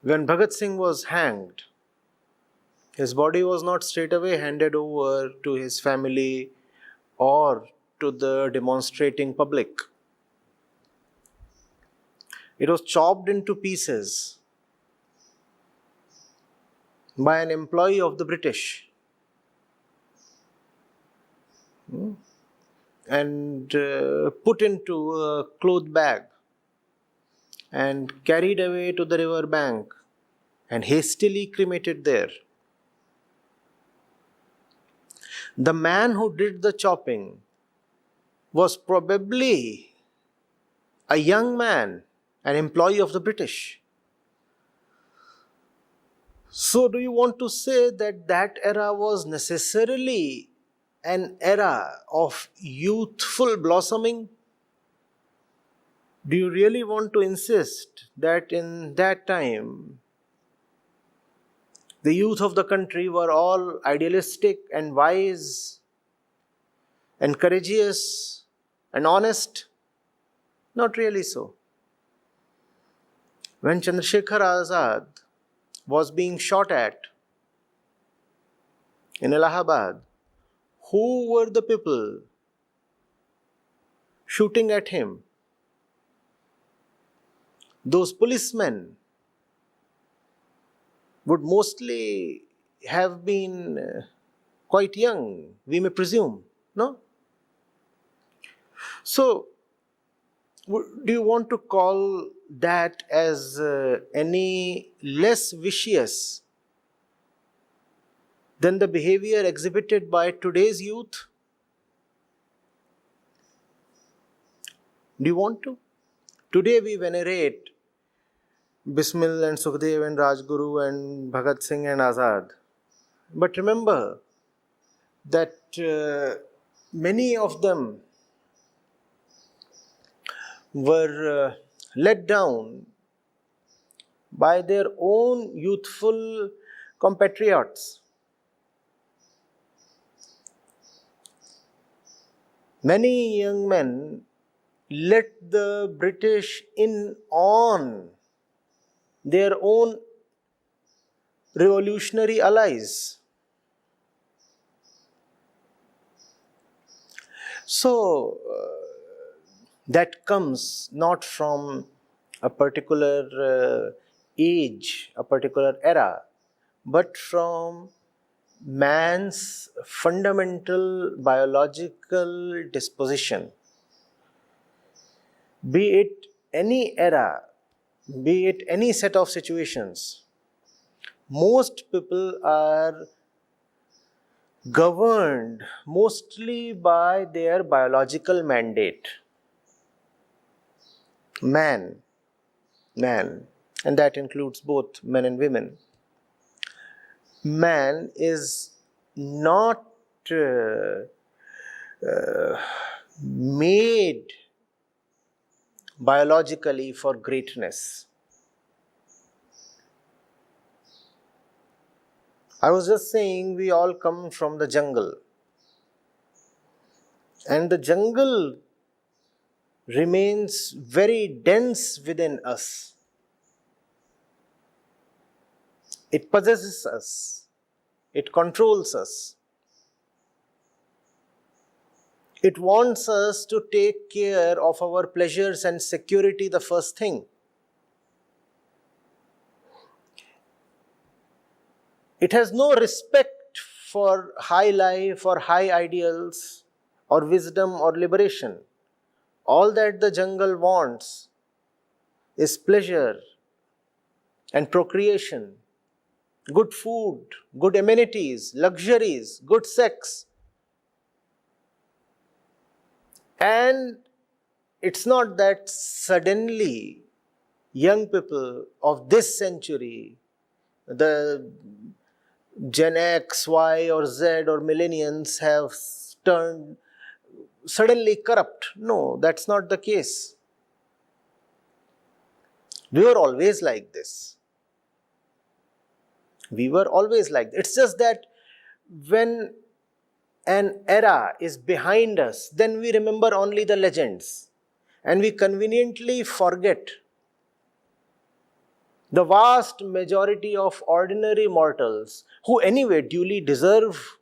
When Bhagat Singh was hanged, his body was not straightaway handed over to his family or to the demonstrating public. It was chopped into pieces by an employee of the British and put into a cloth bag and carried away to the river bank and hastily cremated there. The man who did the chopping was probably a young man, an employee of the British. So, do you want to say that that era was necessarily an era of youthful blossoming? Do you really want to insist that in that time the youth of the country were all idealistic and wise and courageous and honest? Not really so. When Chandrasekhar Azad was being shot at in Allahabad, who were the people shooting at him? Those policemen would mostly have been quite young, we may presume, no? So, do you want to call that as any less vicious than the behavior exhibited by today's youth? Do you want to? Today we venerate Bismil and Sukhdev and Rajguru and Bhagat Singh and Azad. But remember that many of them were let down by their own youthful compatriots. Many young men let the British in on their own revolutionary allies. So, that comes not from a particular age, a particular era, but from man's fundamental biological disposition. Be it any era, be it any set of situations, most people are governed mostly by their biological mandate. Man, and that includes both men and women. Man is not made biologically for greatness. I was just saying we all come from the jungle. And the jungle remains very dense within us. It possesses us. It controls us. It wants us to take care of our pleasures and security the first thing. It has no respect for high life or high ideals or wisdom or liberation. All that the jungle wants is pleasure and procreation, good food, good amenities, luxuries, good sex. And it's not that suddenly young people of this century, the Gen X, Y or Z or millennials have turned suddenly corrupt. No, that's not the case. We were always like this. We were always like this. It's just that when an era is behind us, then we remember only the legends and we conveniently forget The vast majority of ordinary mortals, who anyway duly deserve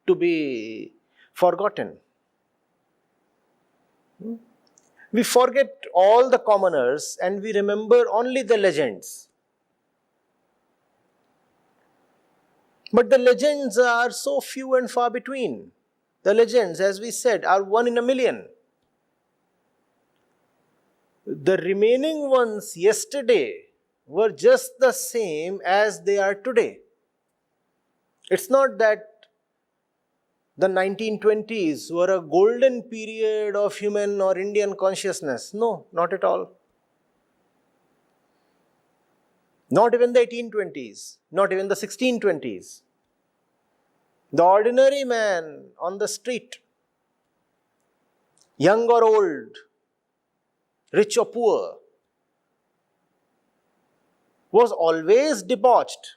to be forgotten. We forget all the commoners and we remember only the legends. But the legends are so few and far between. The legends, as we said, are 1 in a million. The remaining ones yesterday were just the same as they are today. It's not that the 1920s were a golden period of human or Indian consciousness. No, not at all. Not even the 1820s, not even the 1620s. The ordinary man on the street, young or old, rich or poor, was always debauched.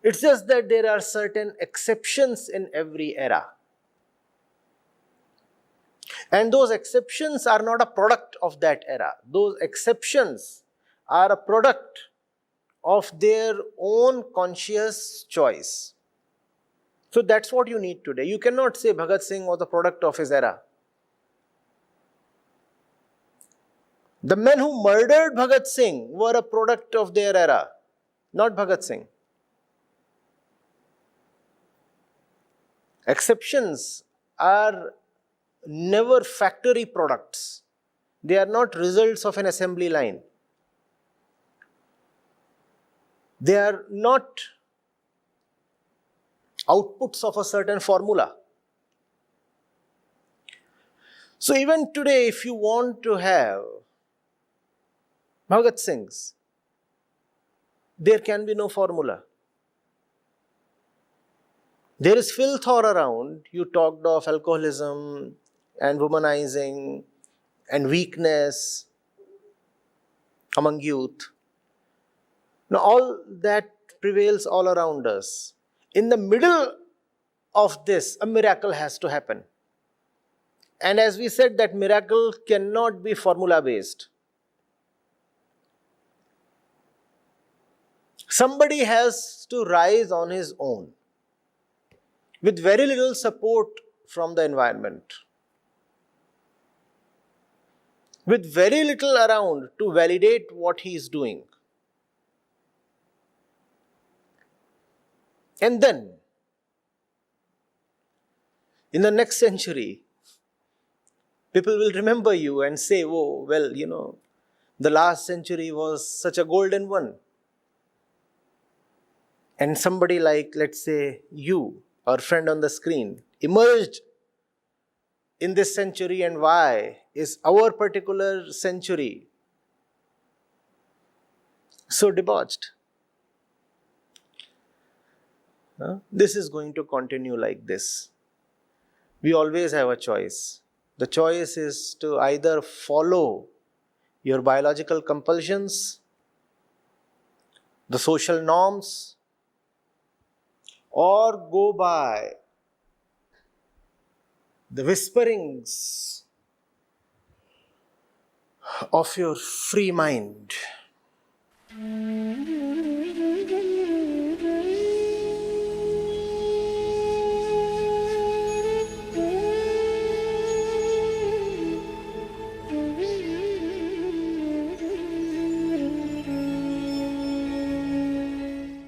It's just that there are certain exceptions in every era. And those exceptions are not a product of that era. Those exceptions are a product of their own conscious choice. So that's what you need today. You cannot say Bhagat Singh was a product of his era. The men who murdered Bhagat Singh were a product of their era, not Bhagat Singh. Exceptions are never factory products. They are not results of an assembly line. They are not outputs of a certain formula. So even today, if you want to have Bhagat Singhs, there can be no formula. There is filth all around. You talked of alcoholism and womanizing and weakness among youth. Now all that prevails all around us. In the middle of this, a miracle has to happen. And as we said, that miracle cannot be formula based. Somebody has to rise on his own with very little support from the environment, with very little around to validate what he is doing. And then, in the next century, people will remember you and say, oh, well, the last century was such a golden one. And somebody like, let's say, you, our friend on the screen, emerged in this century, and why is our particular century so debauched? This is going to continue like this. We always have a choice. The choice is to either follow your biological compulsions, the social norms, or go by the whisperings of your free mind.